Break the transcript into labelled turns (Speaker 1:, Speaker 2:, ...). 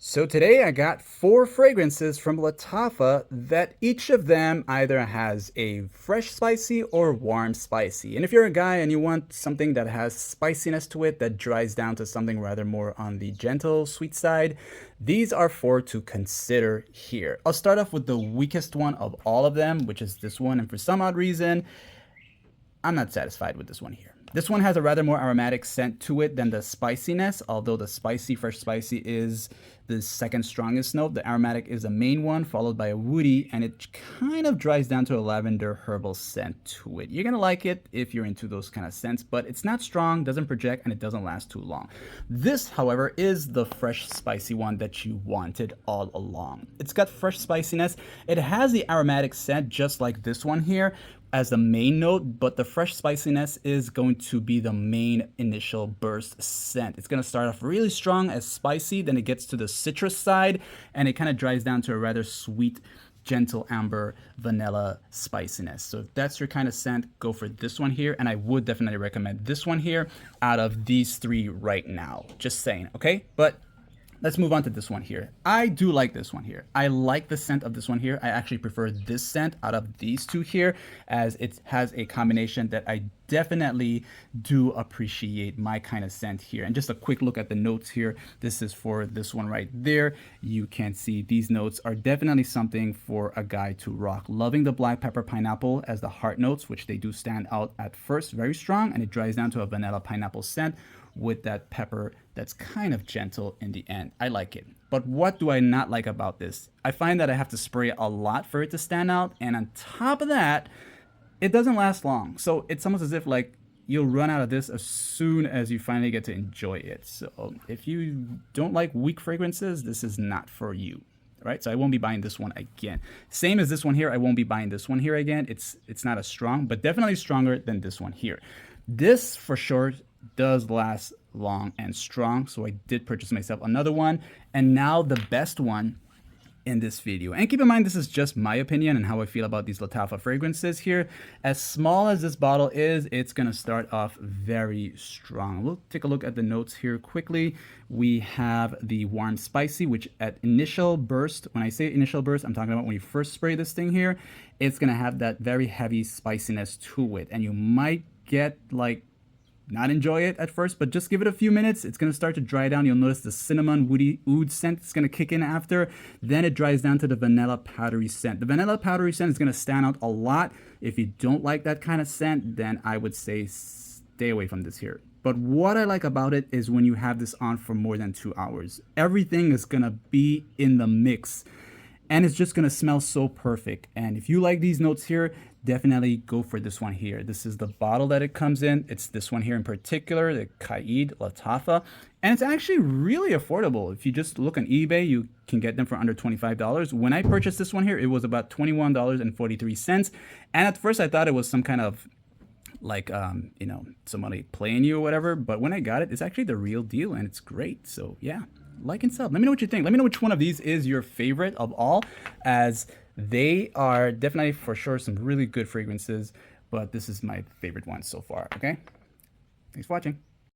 Speaker 1: So today I got 4 fragrances from Lattafa that each of them either has a fresh spicy or warm spicy. And if you're a guy and you want something that has spiciness to it that dries down to something rather more on the gentle, sweet side, these are 4 to consider here. I'll start off with the weakest one of all of them, which is this one. And for some odd reason, I'm not satisfied with this one here. This one has a rather more aromatic scent to it than the spiciness, although the fresh spicy is the second strongest note. The aromatic is the main one, followed by a woody, and it kind of dries down to a lavender herbal scent to it. You're gonna like it if you're into those kind of scents, but it's not strong, doesn't project, and it doesn't last too long. This, however, is the fresh spicy one that you wanted all along. It's got fresh spiciness. It has the aromatic scent just like this one here, as the main note, but the fresh spiciness is going to be the main initial burst scent. It's going to start off really strong as spicy, then it gets to the citrus side, and it kind of dries down to a rather sweet, gentle amber vanilla spiciness. So if that's your kind of scent, go for this one here, and I would definitely recommend this one here out of these 3 right now. Just saying, okay? But let's move on to this one here. I do like this one here. I like the scent of this one here. I actually prefer this scent out of these 2 here, as it has a combination that I definitely do appreciate my kind of scent here. And just a quick look at the notes here. This is for this one right there. You can see these notes are definitely something for a guy to rock. Loving the black pepper pineapple as the heart notes, which they do stand out at first very strong, and it dries down to a vanilla pineapple scent with that pepper that's kind of gentle in the end. I like it. But what do I not like about this? I find that I have to spray a lot for it to stand out, and on top of that, it doesn't last long. So it's almost as if like you'll run out of this as soon as you finally get to enjoy it. So if you don't like weak fragrances, this is not for you. Right, so I won't be buying this one again. Same as this one here, I won't be buying this one here again. It's not as strong, but definitely stronger than this one here. This for sure does last long and strong, so I did purchase myself another one, and now the best one in this video. And keep in mind, this is just my opinion and how I feel about these Lattafa fragrances here. As small as this bottle is, it's gonna start off very strong. We'll take a look at the notes here quickly. We have the warm spicy, which at initial burst, when I say initial burst, I'm talking about when you first spray this thing here, it's gonna have that very heavy spiciness to it, and you might get like not enjoy it at first, but just give it a few minutes. It's going to start to dry down. You'll notice the cinnamon woody oud scent is going to kick in after. Then it dries down to the vanilla powdery scent. The vanilla powdery scent is going to stand out a lot. If you don't like that kind of scent, then I would say stay away from this here. But what I like about it is when you have this on for more than 2 hours, everything is going to be in the mix, and it's just going to smell so perfect. And if you like these notes here, definitely go for this one here. This is the bottle that it comes in. It's this one here in particular, the Kaid Lattafa. And it's actually really affordable. If you just look on eBay, you can get them for under $25. When I purchased this one here, it was about $21.43. And at first I thought it was some kind of like, you know, somebody playing you or whatever. But when I got it, it's actually the real deal, and it's great. So yeah, like and sub. Let me know what you think. Let me know which one of these is your favorite of all, as they are definitely for sure some really good fragrances, but this is my favorite one so far. Okay, thanks for watching.